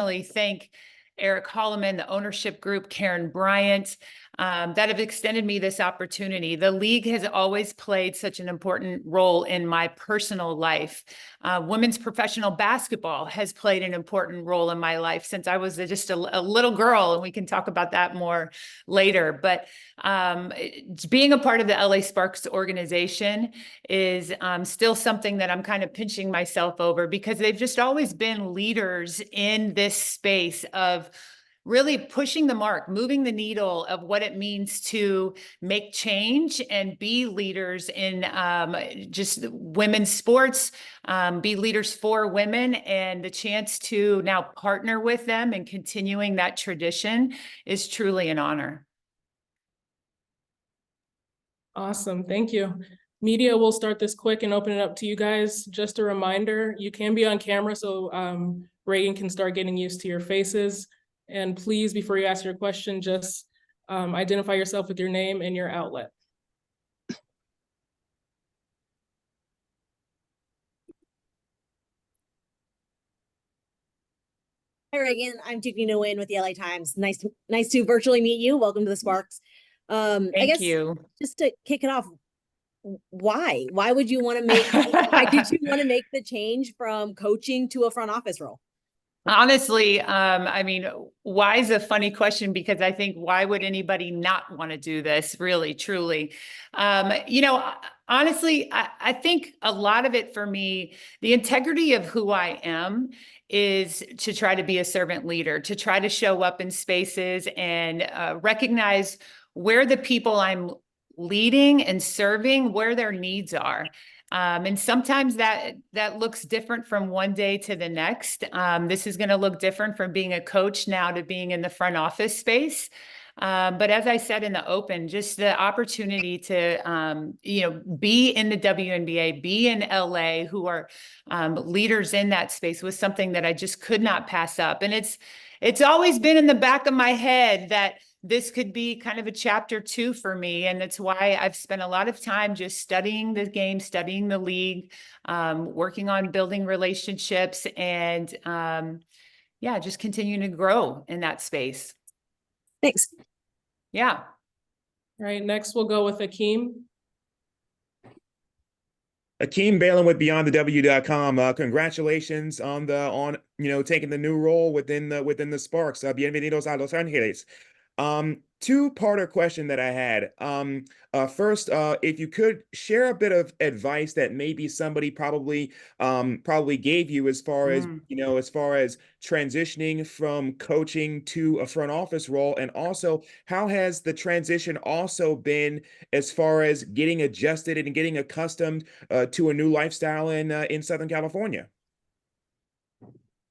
personally thank Eric Holloman, the ownership group, Karen Bryant, that have extended me this opportunity. The league has always played such an important role in my personal life. Women's professional basketball has played an important role in my life since I was just a little girl, and we can talk about that more later. But being a part of the LA Sparks organization is still something that I'm kind of pinching myself over, because they've just always been leaders in this space of really pushing the mark, moving the needle of what it means to make change and be leaders in just women's sports, be leaders for women, and the chance to now partner with them and continuing that tradition is truly an honor. Awesome, thank you. Media, we'll start this quick and open it up to you guys. Just a reminder, you can be on camera, so Raegan can start getting used to your faces. And please, before you ask your question, just identify yourself with your name and your outlet. Hi, Raegan. I'm Tiffany Nguyen with the LA Times. Nice to virtually meet you. Welcome to the Sparks. Thank you. Just to kick it off, why would you want to make why did you want to make the change from coaching to a front office role? Honestly, I mean, why is a funny question, because I think why would anybody not want to do this, really, truly? You know, honestly, I think a lot of it for me, the integrity of who I am is to try to be a servant leader, to try to show up in spaces and recognize where the people I'm leading and serving, where their needs are. And sometimes that looks different from one day to the next. This is going to look different from being a coach now to being in the front office space. But as I said in the open, just the opportunity to, you know, be in the WNBA, be in LA, who are leaders in that space, was something that I just could not pass up. And it's always been in the back of my head that this could be kind of a chapter 2 for me. And that's why I've spent a lot of time just studying the game, studying the league, working on building relationships, and yeah, just continuing to grow in that space. Thanks. Yeah. All right, next we'll go with Akeem. Akeem Balin with BeyondTheW.com. Congratulations on taking the new role within the Sparks. Bienvenidos a Los Angeles. Two-parter question that I had. First, if you could share a bit of advice that maybe somebody probably gave you as far as, as far as transitioning from coaching to a front office role, and also how has the transition also been as far as getting adjusted and getting accustomed to a new lifestyle in Southern California?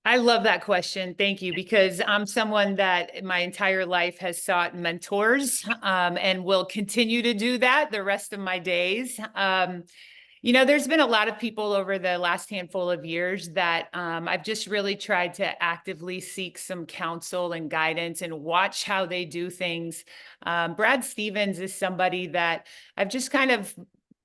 I love that question. Thank you, because I'm someone that my entire life has sought mentors and will continue to do that the rest of my days. You know, there's been a lot of people over the last handful of years that I've just really tried to actively seek some counsel and guidance and watch how they do things. Brad Stevens is somebody that I've just kind of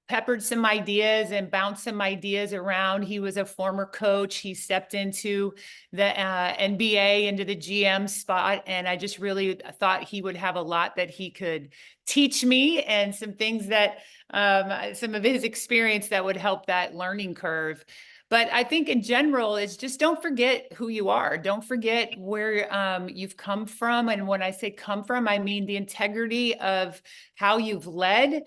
peppered some ideas and bounced some ideas around. He was a former coach. He stepped into the NBA, into the GM spot. And I just really thought he would have a lot that he could teach me, and some things that, some of his experience that would help that learning curve. But I think in general, it's just don't forget who you are. Don't forget where you've come from. And when I say come from, I mean the integrity of how you've led,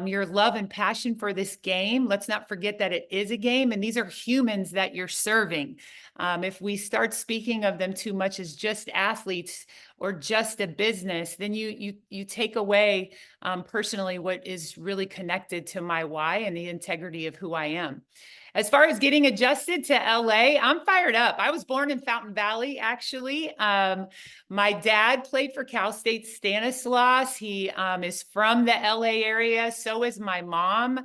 your love and passion for this game. Let's not forget that it is a game, and these are humans that you're serving. If we start speaking of them too much as just athletes or just a business, then you take away personally what is really connected to my why and the integrity of who I am. As far as getting adjusted to LA, I'm fired up. I was born in Fountain Valley, actually. My dad played for Cal State Stanislaus. He is from the LA area. So is my mom,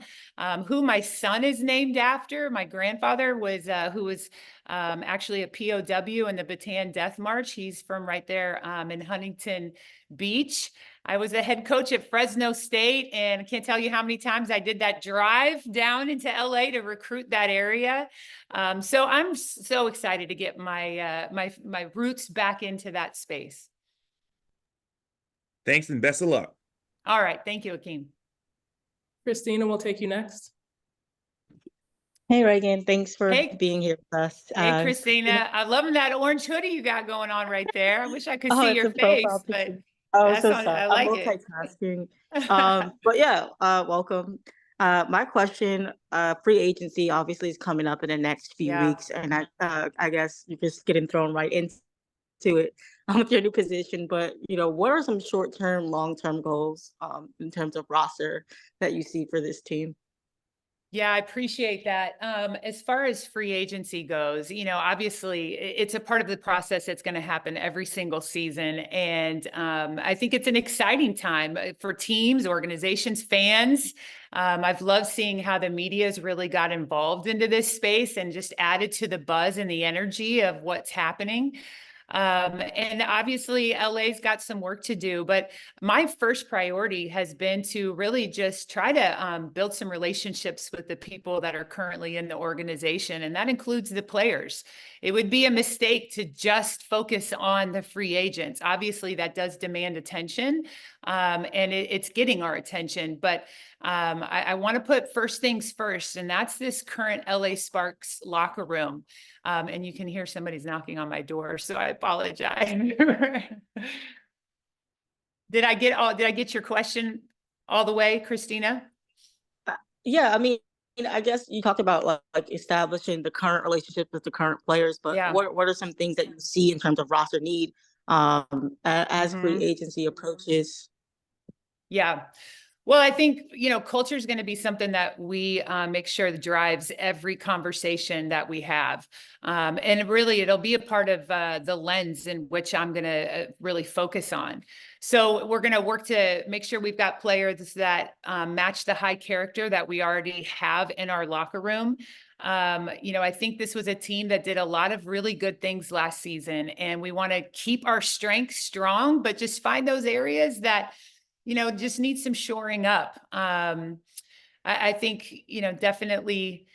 who my son is named after. My grandfather was, who was actually a POW in the Bataan Death March. He's from right there in Huntington Beach. I was a head coach at Fresno State, and I can't tell you how many times I did that drive down into LA to recruit that area. So I'm so excited to get my my roots back into that space. Thanks and best of luck. All right, thank you, Akeem. Christina, we'll take you next. Hey, Raegan, thanks for Hey. being here with us. Hey, Christina, I'm loving that orange hoodie you got going on right there. I wish I could see it's your a profile face, but picture. Oh, that's so on, sorry. I I'm like it. multitasking. But yeah, welcome. My question, free agency obviously is coming up in the next few Yeah. weeks, and I guess you're just getting thrown right into it with your new position. But what are some short-term, long-term goals in terms of roster that you see for this team? Yeah, I appreciate that. As far as free agency goes, obviously it's a part of the process that's going to happen every single season. And I think it's an exciting time for teams, organizations, fans. I've loved seeing how the media's really got involved into this space and just added to the buzz and the energy of what's happening. And obviously LA's got some work to do, but my first priority has been to really just try to build some relationships with the people that are currently in the organization, and that includes the players. It would be a mistake to just focus on the free agents. Obviously, that does demand attention, and it's getting our attention, but I want to put first things first, and that's this current LA Sparks locker room. And you can hear somebody's knocking on my door, so I apologize. Did I get your question all the way, Christina? Yeah, I mean, I guess you talked about like establishing the current relationship with the current players, but Yeah. what are some things that you see in terms of roster need as free agency approaches? Yeah. Well, I think, culture is going to be something that we make sure that drives every conversation that we have. And really, it'll be a part of the lens in which I'm going to really focus on. So we're going to work to make sure we've got players that match the high character that we already have in our locker room. I think this was a team that did a lot of really good things last season, and we want to keep our strengths strong, but just find those areas that just need some shoring up. I think, definitely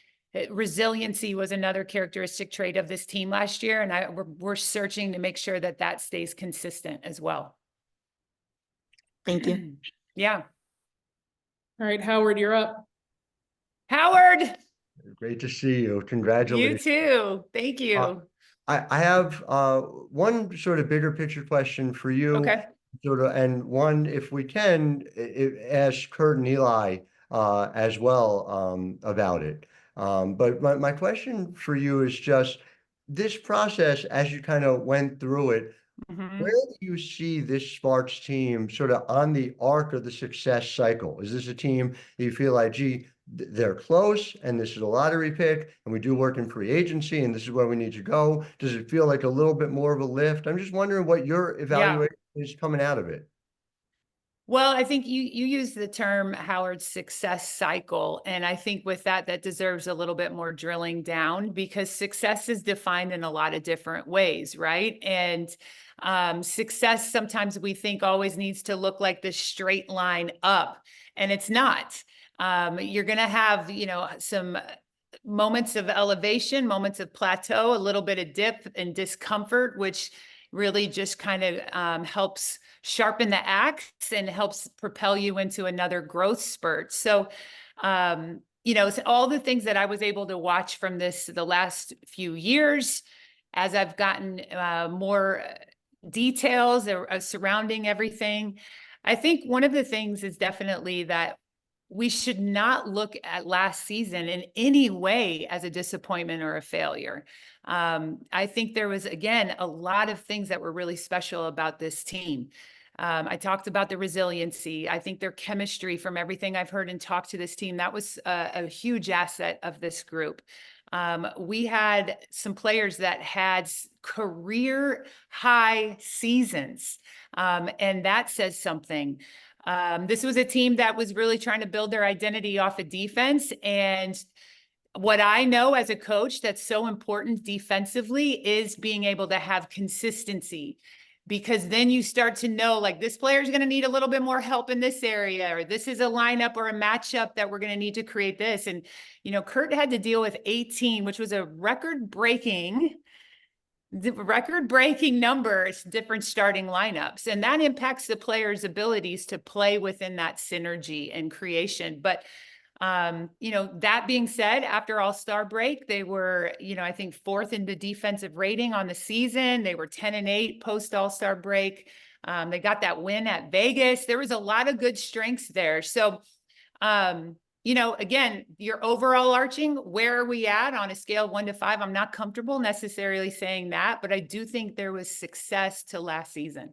resiliency was another characteristic trait of this team last year. And we're searching to make sure that that stays consistent as well. Thank you. Yeah. All right, Howard, you're up. Howard, Great to see you. you Congratulations. too. Thank you. I have one sort of bigger picture question for you. Okay. And one, if we can, ask Kurt and Eli as well about it. But my question for you is just this process, as you kind of went through it, where do you see this Sparks team sort of on the arc of the success cycle? Is this a team that you feel like, gee, they're close and this is a lottery pick and we do work in free agency and this is where we need to go? Does it feel like a little bit more of a lift? I'm just wondering what your evaluation is coming out of it. Well, I think you use the term, Howard, success cycle. And I think with that deserves a little bit more drilling down, because success is defined in a lot of different ways, right? And success, sometimes we think always needs to look like this straight line up, and it's not. You're going to have, some moments of elevation, moments of plateau, a little bit of dip and discomfort, which really just kind of helps sharpen the axe and helps propel you into another growth spurt. So, so all the things that I was able to watch from the last few years, as I've gotten more details surrounding everything, I think one of the things is definitely that we should not look at last season in any way as a disappointment or a failure. I think there was, again, a lot of things that were really special about this team. I talked about the resiliency. I think their chemistry, from everything I've heard and talked to this team, that was a huge asset of this group. We had some players that had career high seasons, and that says something. This was a team that was really trying to build their identity off of defense. And what I know as a coach that's so important defensively is being able to have consistency. because then you start to know, like, this player is going to need a little bit more help in this area, or this is a lineup or a matchup that we're going to need to create this. And, you know, Kurt had to deal with 18, which was a record-breaking numbers, different starting lineups. And that impacts the players' abilities to play within that synergy and creation. But you know, that being said, after All-Star break, they were, you know, I think 4th in the defensive rating on the season. They were 10-8 post All-Star break. They got that win at Vegas. There was a lot of good strengths there. So, you know, again, your overall arching, where are we at on a scale of 1 to 5? I'm not comfortable necessarily saying that, but I do think there was success to last season.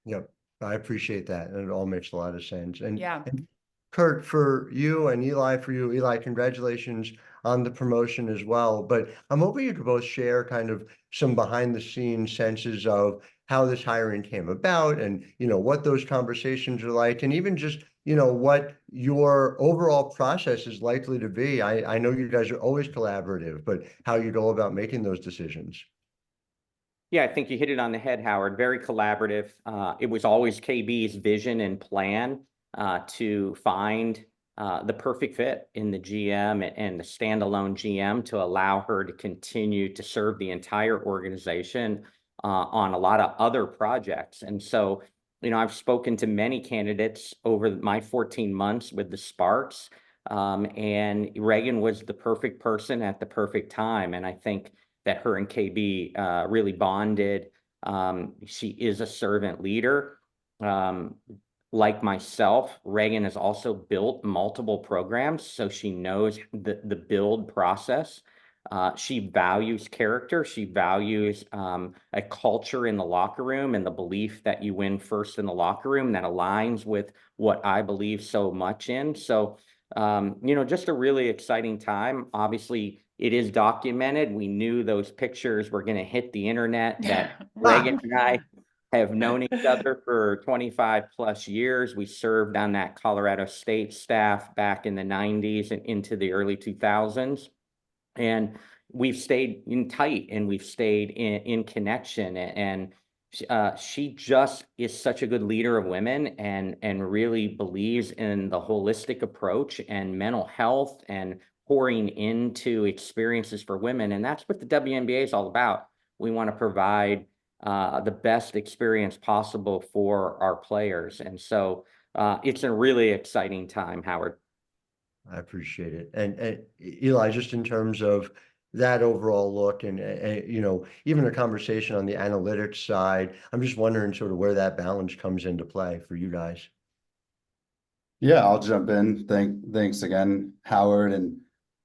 Yep, I appreciate that, and it all makes a lot of sense. Yeah. And Kurt, for you, and Eli, for you, Eli, congratulations on the promotion as well. But I'm hoping you could both share kind of some behind the scenes senses of how this hiring came about, and, you know, what those conversations are like, and even just, you know, what your overall process is likely to be. I know you guys are always collaborative, but how you go about making those decisions. Yeah, I think you hit it on the head, Howard. Very collaborative. It was always KB's vision and plan to find the perfect fit in the GM and the standalone GM to allow her to continue to serve the entire organization on a lot of other projects. And so, you know, I've spoken to many candidates over my 14 months with the Sparks, and Raegan was the perfect person at the perfect time. And I think that her and KB really bonded. She is a servant leader. Like myself, Raegan has also built multiple programs, so she knows the build process. She values character. She values a culture in the locker room and the belief that you win first in the locker room that aligns with what I believe so much in. So, you know, just a really exciting time. Obviously, it is documented. We knew those pictures were going to hit the internet, that Raegan and I have known each other for 25 plus years. We served on that Colorado State staff back in the 90s and into the early 2000s. And we've stayed in tight, and we've stayed in connection. And she just is such a good leader of women, and really believes in the holistic approach and mental health and pouring into experiences for women. And that's what the WNBA is all about. We want to provide the best experience possible for our players. And so it's a really exciting time, Howard. I appreciate it. And Eli, just in terms of that overall look, and you know, even a conversation on the analytics side, I'm just wondering sort of where that balance comes into play for you guys. Yeah, I'll jump in. Thanks again, Howard. And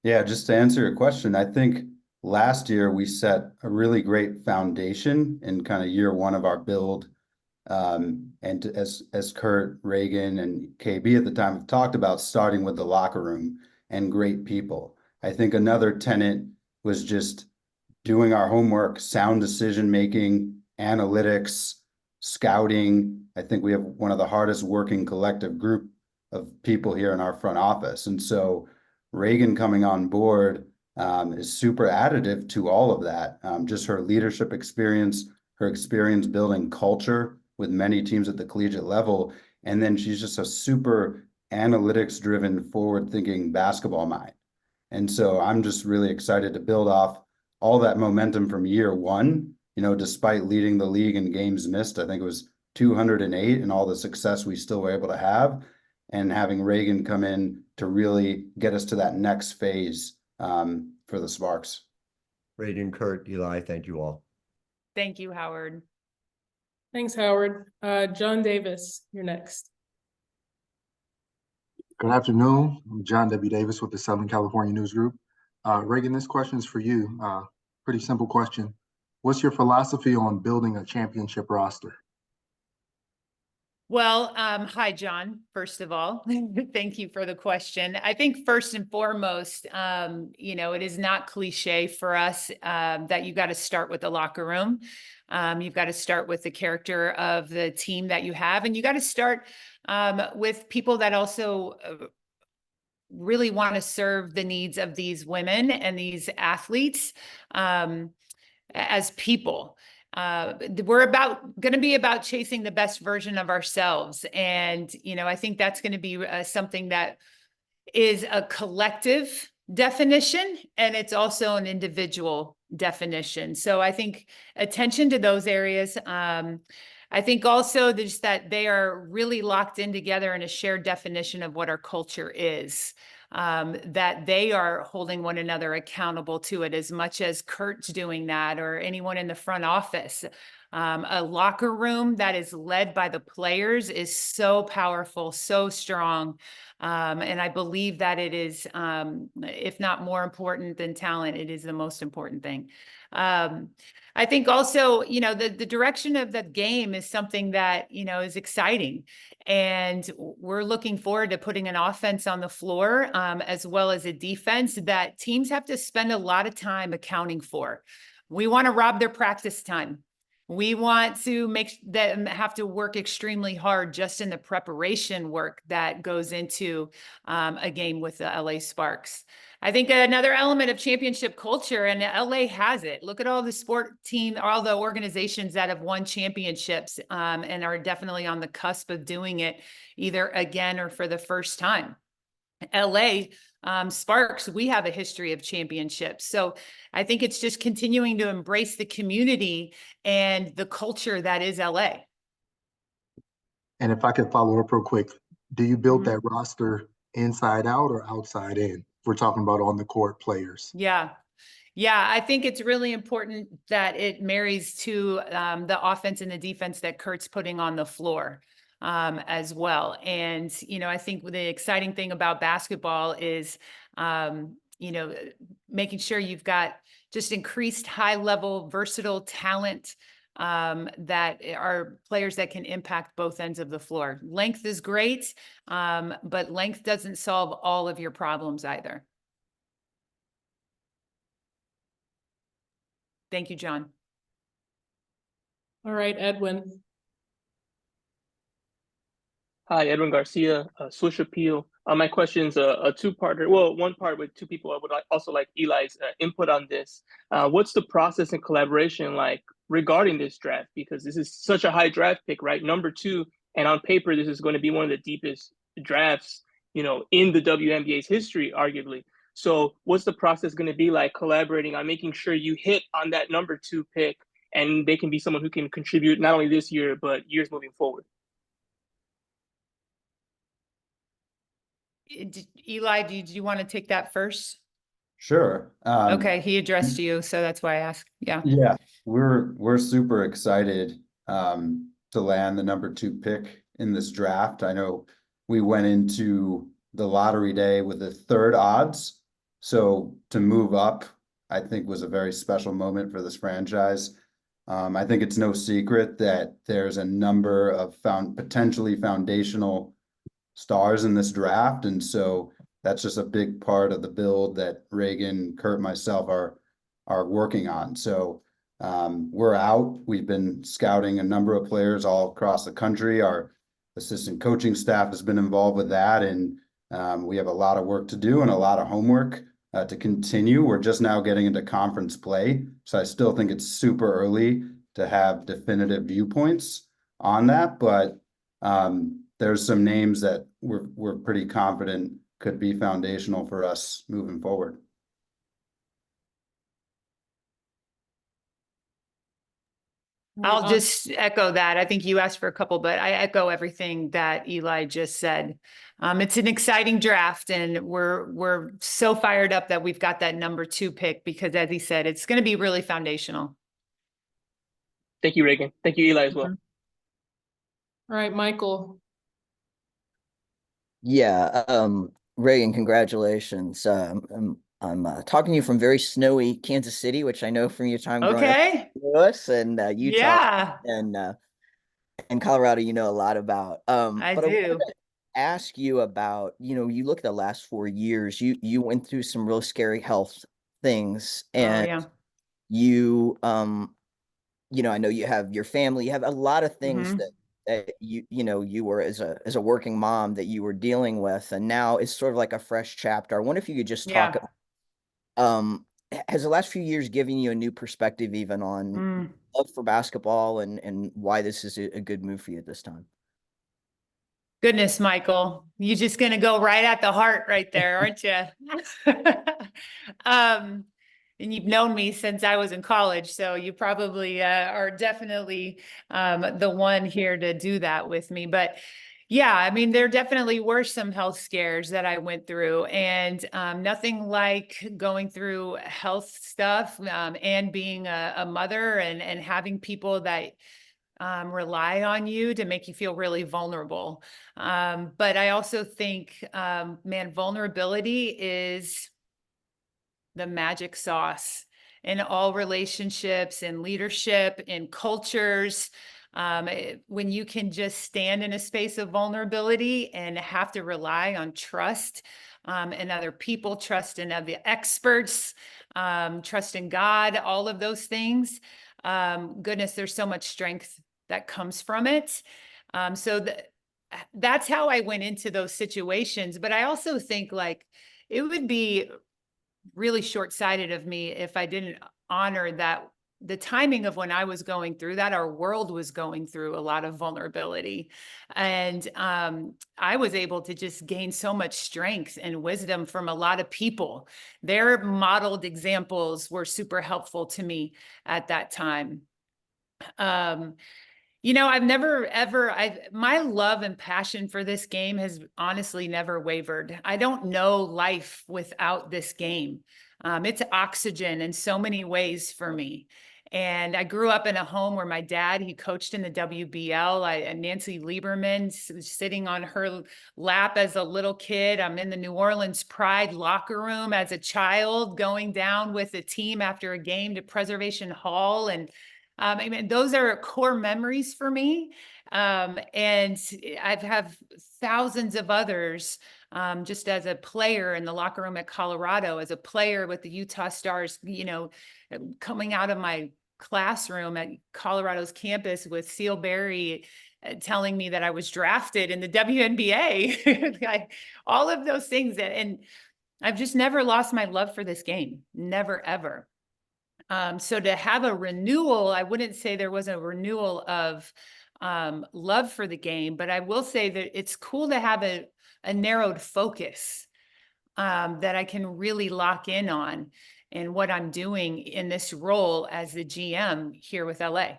yeah, just to answer your question, I think last year we set a really great foundation in kind of year one of our build. And as Kurt, Raegan, and KB at the time have talked about, starting with the locker room and great people. I think another tenet was just doing our homework, sound decision making, analytics, scouting. I think we have one of the hardest working collective group of people here in our front office. And so Raegan coming on board is super additive to all of that. Just her leadership experience, her experience building culture with many teams at the collegiate level. And then she's just a super analytics driven, forward thinking basketball mind. And so I'm just really excited to build off all that momentum from year one. You know, despite leading the league in games missed, I think it was 208, and all the success we still were able to have, and having Raegan come in to really get us to that next phase for the Sparks. Raegan, Kurt, Eli, thank you all. Thank you, Howard. Thanks, Howard. John Davis, you're next. Good afternoon. I'm John W. Davis with the Southern California News Group. Raegan, this question is for you. Pretty simple question. What's your philosophy on building a championship roster? Well, hi, John, first of all. Thank you for the question. I think first and foremost, you know, it is not cliche for us that you got to start with the locker room. You've got to start with the character of the team that you have, and you got to start with people that also really want to serve the needs of these women and these athletes as people. we're going to be about chasing the best version of ourselves. And, I think that's going to be something that is a collective definition, and it's also an individual definition. So I think attention to those areas. I think also just that they are really locked in together in a shared definition of what our culture is. That they are holding one another accountable to it as much as Kurt's doing that, or anyone in the front office. A locker room that is led by the players is so powerful, so strong. And I believe that it is, if not more important than talent, it is the most important thing. I think also, the direction of the game is something that, is exciting. And we're looking forward to putting an offense on the floor, as well as a defense that teams have to spend a lot of time accounting for. We want to rob their practice time. We want to make them have to work extremely hard just in the preparation work that goes into a game with the LA Sparks. I think another element of championship culture, and LA has it. Look at all the sport team, all the organizations that have won championships and are definitely on the cusp of doing it either again or for the first time. LA Sparks, we have a history of championships. So I think it's just continuing to embrace the community and the culture that is LA. And if I could follow up real quick, do you build that roster inside out or outside in? We're talking about on the court players. Yeah. I think it's really important that it marries to the offense and the defense that Kurt's putting on the floor as well. And, I think the exciting thing about basketball is, making sure you've got just increased high level, versatile talent that are players that can impact both ends of the floor. Length is great, but length doesn't solve all of your problems either. Thank you, John. All right, Edwin. Hi, Edwin Garcia, Swish Appeal. My question's a two-parter. Well, one part with two people. I would also like Eli's input on this. What's the process and collaboration like regarding this draft? Because this is such a high draft pick, right? Number 2, and on paper, this is going to be one of the deepest drafts, in the WNBA's history, arguably. So what's the process going to be like collaborating on making sure you hit on that number 2 pick and they can be someone who can contribute not only this year, but years moving forward? Eli, do you want to take that first? Sure. Okay, he addressed you, so that's why I asked. Yeah. Yeah, we're super excited to land the number 2 pick in this draft. I know we went into the lottery day with the 3rd odds, so to move up, I think, was a very special moment for this franchise. I think it's no secret that there's a number of potentially foundational stars in this draft, and so that's just a big part of the build that Raegan, Kurt, myself are working on. So we're out. We've been scouting a number of players all across the country. Our assistant coaching staff has been involved with that, and we have a lot of work to do and a lot of homework to continue. We're just now getting into conference play, so I still think it's super early to have definitive viewpoints on that, but there's some names that we're pretty confident could be foundational for us moving forward. I'll just echo that. I think you asked for a couple, but I echo everything that Eli just said. It's an exciting draft, and we're so fired up that we've got that number 2 pick because, as he said, it's going to be really foundational. Thank you, Raegan. Thank you, Eli, as well. All right, Michael. Yeah, Raegan, congratulations. I'm talking to you from very snowy Kansas City, which I know from your time growing up in St. Louis and Utah and Colorado, a lot about. I but do. I wanted to ask you about, you look at the last 4 years, you went through some real scary health things, and you, I know you have your family, you have a lot of things that you were as a working mom that you were dealing with, and now it's sort of like a fresh chapter. I wonder if you could just talk has the last few years given you a new perspective even on love for basketball and why this is a good move for you at this time? Goodness, Michael, you're just going to go right at the heart right there, aren't you? And you've known me since I was in college, so you probably are definitely the one here to do that with me. But yeah, I mean, there definitely were some health scares that I went through, and nothing like going through health stuff and being a mother and having people that rely on you to make you feel really vulnerable. But I also think, man, vulnerability is the magic sauce in all relationships, in leadership, in cultures. When you can just stand in a space of vulnerability and have to rely on trust in other people, trust in other experts, trust in God, all of those things. Goodness, there's so much strength that comes from it. That's how I went into those situations. But I also think like it would be really short-sighted of me if I didn't honor that the timing of when I was going through that, our world was going through a lot of vulnerability. And I was able to just gain so much strength and wisdom from a lot of people. Their modeled examples were super helpful to me at that time. You know, I've never ever, my love and passion for this game has honestly never wavered. I don't know life without this game. It's oxygen in so many ways for me. And I grew up in a home where my dad, he coached in the WBL. Nancy Lieberman sitting on her lap as a little kid. I'm in the New Orleans Pride locker room as a child, going down with the team after a game to Preservation Hall. And I mean, those are core memories for me. And I've have thousands of others just as a player in the locker room at Colorado, as a player with the Utah Stars, you know, coming out of my classroom at Colorado's campus with Seal Berry telling me that I was drafted in the WNBA. All of those things. And I've just never lost my love for this game. Never, ever. So to have a renewal, I wouldn't say there was a renewal of love for the game, but I will say that it's cool to have a narrowed focus that I can really lock in on and what I'm doing in this role as the GM here with LA.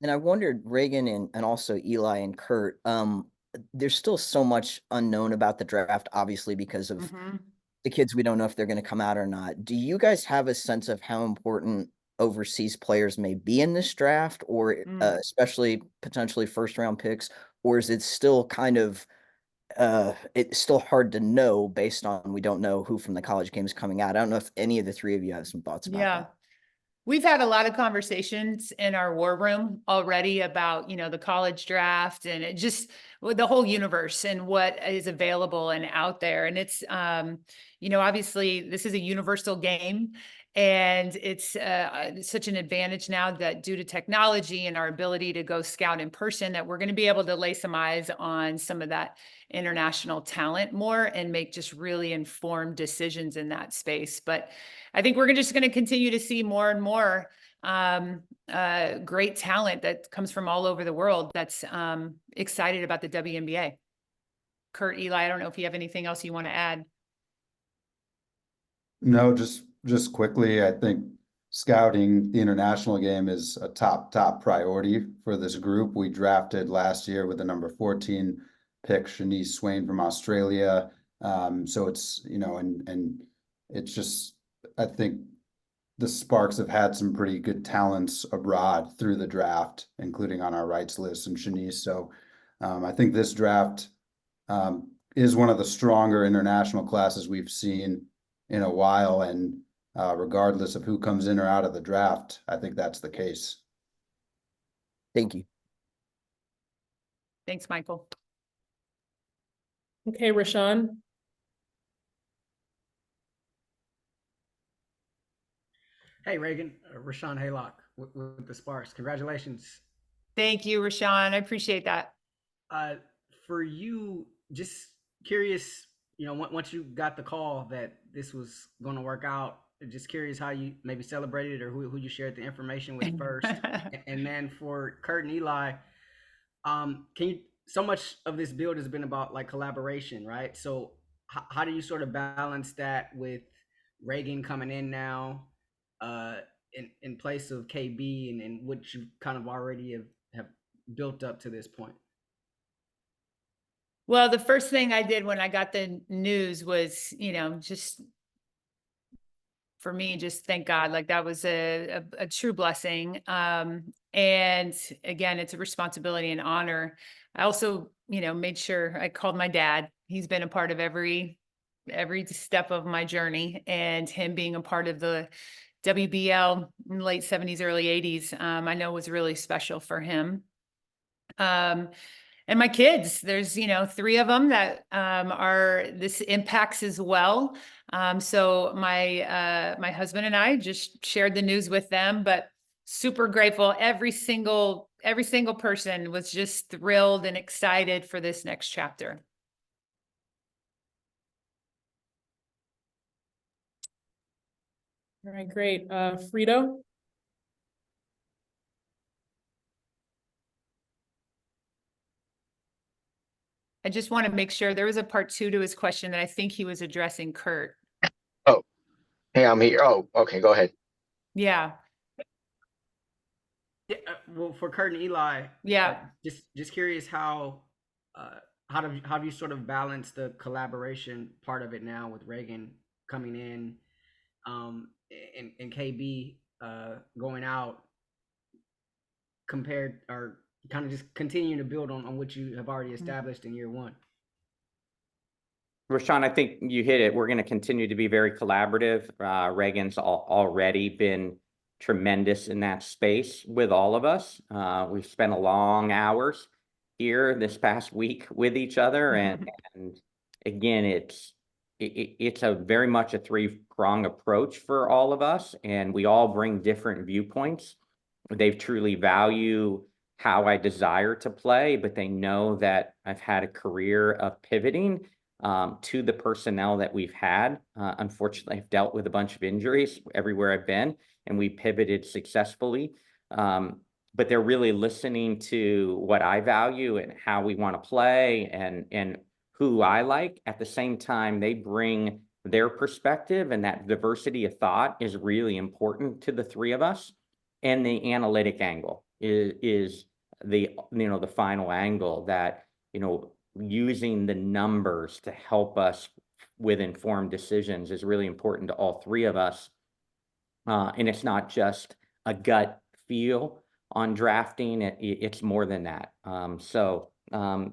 And I wondered, Raegan and also Eli and Kurt, there's still so much unknown about the draft, obviously, because of the kids. We don't know if they're going to come out or not. Do you guys have a sense of how important overseas players may be in this draft, or especially potentially first-round picks, or is it still kind of it's still hard to know based on we don't know who from the college game is coming out? I don't know if any of the three of you have some thoughts about that. We've had a lot of conversations in our war room already about, you know, the college draft and it just the whole universe and what is available and out there. And it's, you know, obviously this is a universal game and it's such an advantage now that due to technology and our ability to go scout in person that we're going to be able to lay some eyes on some of that international talent more and make just really informed decisions in that space. But I think we're just going to continue to see more and more great talent that comes from all over the world that's excited about the WNBA. Kurt, Eli, I don't know if you have anything else you want to add. No, just quickly, I think scouting the international game is a top priority for this group. We drafted last year with the number 14 pick, Shanice Swain from Australia. So it's, you know, and it's just, I think the Sparks have had some pretty good talents abroad through the draft, including on our rights list and Shanice. So I think this draft is one of the stronger international classes we've seen in a while. And regardless of who comes in or out of the draft, I think that's the case. Thank you. Thanks, Michael. Okay, Rashawn. Hey, Raegan, Rashawn Haylock with the Sparks. Congratulations. Thank you, Rashawn. I appreciate that. For you, just curious, you know, once you got the call that this was going to work out, just curious how you maybe celebrated or who you shared the information with first. And then for Kurt and Eli, can you, so much of this build has been about like collaboration, right? So how do you sort of balance that with Raegan coming in now, in place of KB and what you kind of already have built up to this point? Well, the first thing I did when I got the news was, just for me, just thank God, like that was a true blessing. And again, it's a responsibility and honor. I also, made sure I called my dad. He's been a part of every step of my journey, and him being a part of the WBL in the late 70s, early 80s, I know was really special for him. And my kids, there's, 3 of them that this impacts as well. So my husband and I just shared the news with them, but super grateful. Every single person was just thrilled and excited for this next chapter. All right, great. Frito? I just want to make sure there was a part 2 to his question that I think he was addressing Kurt. Oh, hey, I'm here. Oh, okay, go ahead. Yeah. Yeah, well, for Kurt and Eli, Yeah. Just curious how have you sort of balanced the collaboration part of it now with Raegan coming in, and KB going out, compared or kind of just continuing to build on what you have already established in year one? Rashawn, I think you hit it. We're going to continue to be very collaborative. Raegan's already been tremendous in that space with all of us. We've spent long hours here this past week with each other, and again, it's a very much a 3-prong approach for all of us, and we all bring different viewpoints. They truly value how I desire to play, but they know that I've had a career of pivoting to the personnel that we've had. Unfortunately, I've dealt with a bunch of injuries everywhere I've been, and we pivoted successfully. But they're really listening to what I value and how we want to play and who I like. At the same time, they bring their perspective, and that diversity of thought is really important to the 3 of us. And the analytic angle is the final angle that, using the numbers to help us with informed decisions is really important to all 3 of us. And it's not just a gut feel on drafting, it's more than that. So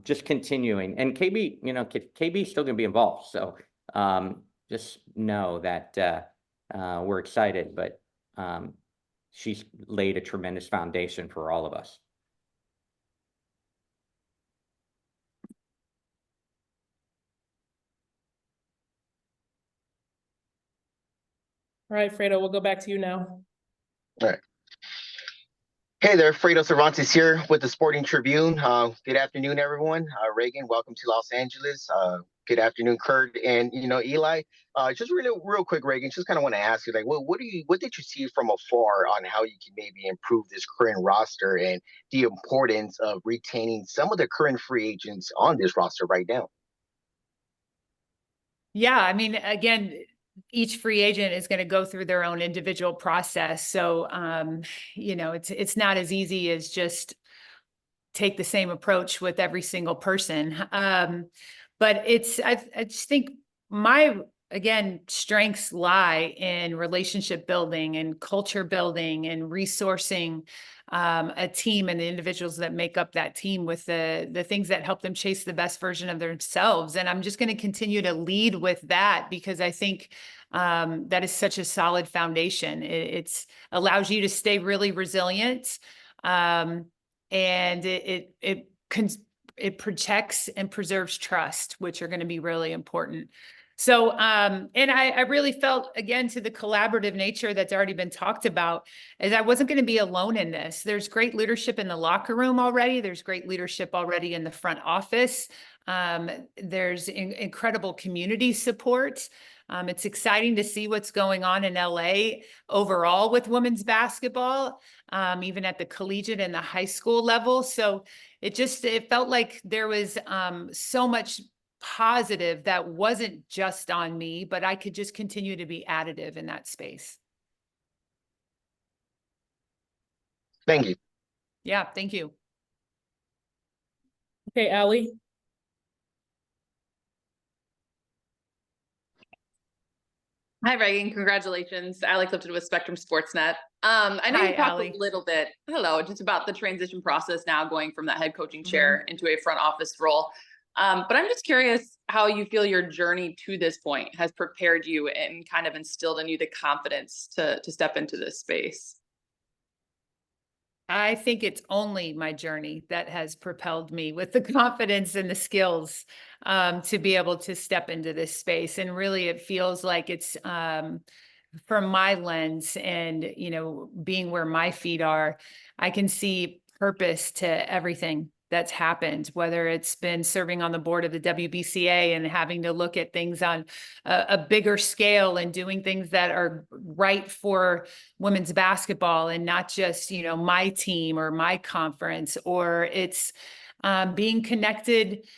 just continuing, and KB, KB's still gonna be involved. So just know that we're excited, but she's laid a tremendous foundation for all of us. All right, Fredo, we'll go back to you now. All right. Hey there, Fredo Cervantes here with the Sporting Tribune. Good afternoon, everyone. Raegan, welcome to Los Angeles. Good afternoon, Kurt and Eli. Just real quick, Raegan, just kind of want to ask you, like, what did you see from afar on how you can maybe improve this current roster and the importance of retaining some of the current free agents on this roster right now? Yeah, I mean, again, each free agent is going to go through their own individual process. So, it's not as easy as just take the same approach with every single person. But I just think strengths lie in relationship building and culture building and resourcing a team and the individuals that make up that team with the things that help them chase the best version of themselves. And I'm just going to continue to lead with that, because I think that is such a solid foundation. It allows you to stay really resilient, and it protects and preserves trust, which are going to be really important. So, and I really felt, again, to the collaborative nature that's already been talked about, is I wasn't going to be alone in this. There's great leadership in the locker room already. There's great leadership already in the front office. There's incredible community support. It's exciting to see what's going on in LA overall with women's basketball, even at the collegiate and the high school level. So it felt like there was so much positive that wasn't just on me, but I could just continue to be additive in that space. Thank you. Yeah, thank you. Okay, Allie. Hi, Raegan. Congratulations. Allie Clifton with Spectrum Sportsnet. I know Hi, you talked Allie. a little bit, hello, just about the transition process now going from that head coaching chair into a front office role. But I'm just curious how you feel your journey to this point has prepared you and kind of instilled in you the confidence to step into this space. I think it's only my journey that has propelled me with the confidence and the skills to be able to step into this space. And really, it feels like it's from my lens and, being where my feet are, I can see purpose to everything that's happened, whether it's been serving on the board of the WBCA and having to look at things on a bigger scale and doing things that are right for women's basketball and not just, my team or my conference, or it's being connected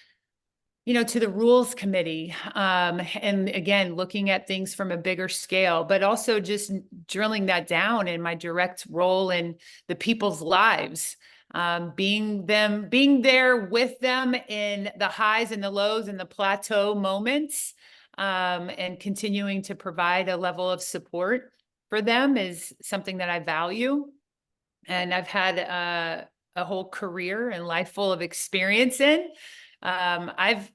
to the rules committee. And again, looking at things from a bigger scale, but also just drilling that down in my direct role in the people's lives. Being there with them in the highs and the lows and the plateau moments, and continuing to provide a level of support for them is something that I value. And I've had a whole career and life full of experience in. I've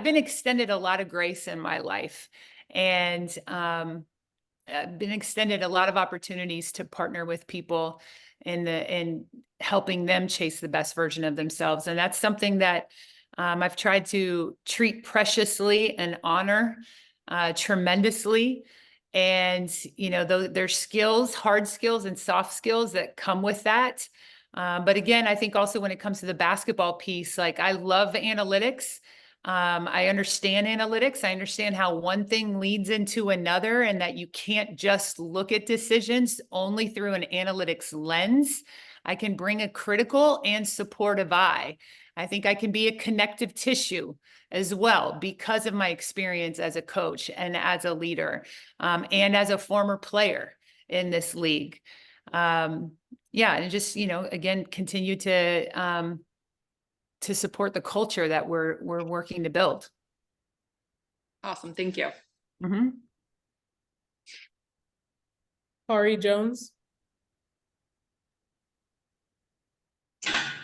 been extended a lot of grace in my life, and I've been extended a lot of opportunities to partner with people in helping them chase the best version of themselves. And that's something that I've tried to treat preciously and honor tremendously. And, there's skills, hard skills and soft skills that come with that. But again, I think also when it comes to the basketball piece, like I love analytics. I understand analytics. I understand how one thing leads into another and that you can't just look at decisions only through an analytics lens. I can bring a critical and supportive eye. I think I can be a connective tissue as well because of my experience as a coach and as a leader, and as a former player in this league. And just, again, continue to support the culture that we're working to build. Awesome. Thank you. Ari Jones.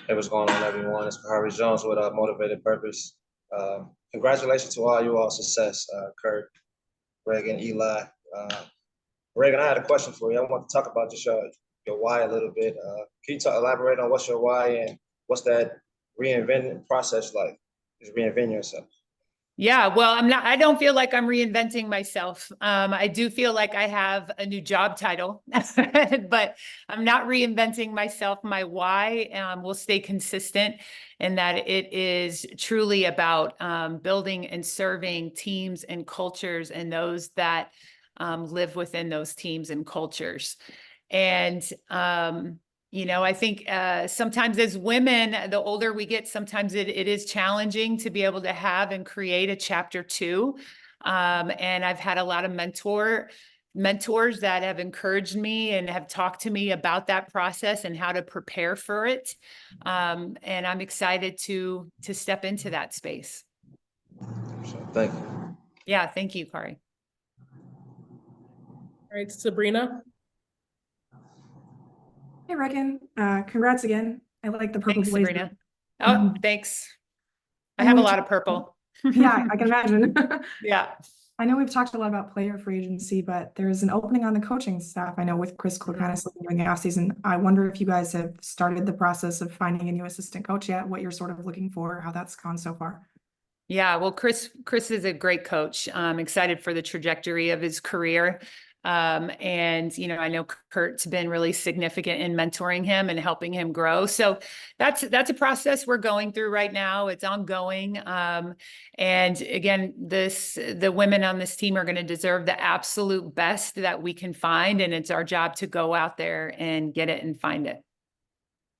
Hey, what's going on, everyone? It's Harry Jones with Motivated Purpose. Congratulations to all you all success, Kurt, Raegan, Eli. Raegan, I had a question for you. I want to talk about just your why a little bit. Can you elaborate on what's your why and what's that reinventing process like? Just reinventing yourself. Yeah, well, I don't feel like I'm reinventing myself. I do feel like I have a new job title, but I'm not reinventing myself. My why will stay consistent in that it is truly about building and serving teams and cultures and those that live within those teams and cultures. And I think sometimes as women, the older we get, sometimes it is challenging to be able to have and create a chapter 2. And I've had a lot of mentors that have encouraged me and have talked to me about that process and how to prepare for it. And I'm excited to step into that space. Thank you. Yeah, thank you, Kari. All right, Sabrina. Hey, Raegan. Congrats again. I like the purple Thanks, blazer. Sabrina. Oh, thanks. I I have know a we've lot of purple. Yeah, I can imagine. Yeah. I know we've talked a lot about player free agency, but there's an opening on the coaching staff. I know with Chris Klokanis during the offseason. I wonder if you guys have started the process of finding a new assistant coach yet, what you're sort of looking for, how that's gone so far. Yeah, well, Chris is a great coach. I'm excited for the trajectory of his career. And, you know, I know Kurt's been really significant in mentoring him and helping him grow. So that's a process we're going through right now. It's ongoing. And again, the women on this team are going to deserve the absolute best that we can find. And it's our job to go out there and get it and find it.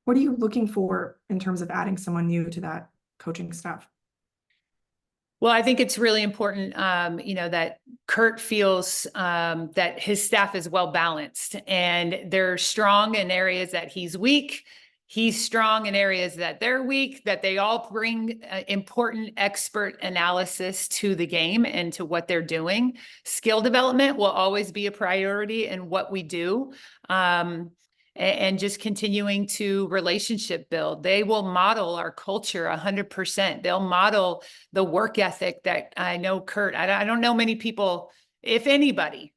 What are you looking for in terms of adding someone new to that coaching staff? Well, I think it's really important, you know, that Kurt feels that his staff is well balanced and they're strong in areas that he's weak. He's strong in areas that they're weak, that they all bring important expert analysis to the game and to what they're doing. Skill development will always be a priority in what we do. And just continuing to relationship build. They will model our culture 100%. They'll model the work ethic that I know Kurt, I don't know many people, if anybody,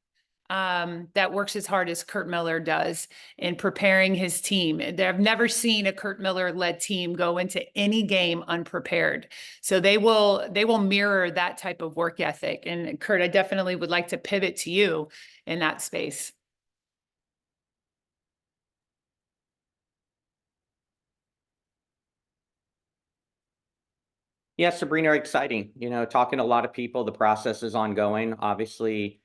that works as hard as Kurt Miller does in preparing his team. I've never seen a Kurt Miller-led team go into any game unprepared. So they will mirror that type of work ethic. And Kurt, I definitely would like to pivot to you in that space. Yeah, Sabrina, exciting. You know, talking to a lot of people, the process is ongoing. Obviously,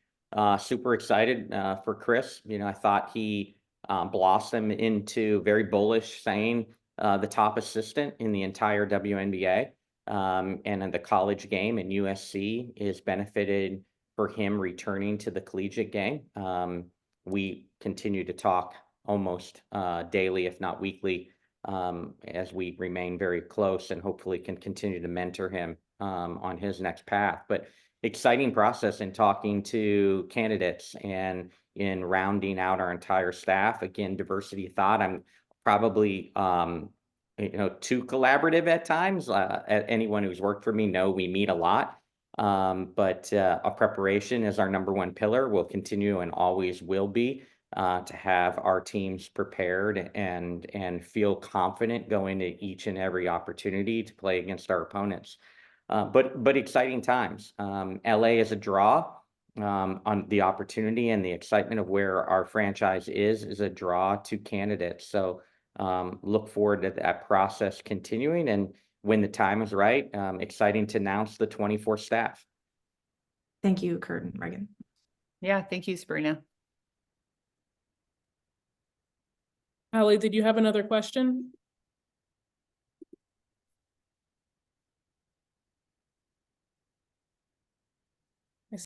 super excited for Chris. You know, I thought he blossomed into very bullish, saying the top assistant in the entire WNBA and in the college game, and USC is benefited for him returning to the collegiate game. We continue to talk almost daily, if not weekly, as we remain very close and hopefully can continue to mentor him on his next path. But exciting process in talking to candidates and in rounding out our entire staff. Again, diversity of thought. I'm probably you know, too collaborative at times. Anyone who's worked for me know we meet a lot. But a preparation is our #1 pillar, will continue and always will be. To have our teams prepared and feel confident going to each and every opportunity to play against our opponents. But exciting times. LA is a draw on the opportunity, and the excitement of where our franchise is a draw to candidates. So look forward to that process continuing, and when the time is right, exciting to announce the 24 staff. Thank you, Kurt and Raegan. Yeah, thank you, Sabrina. Allie, did you have another question?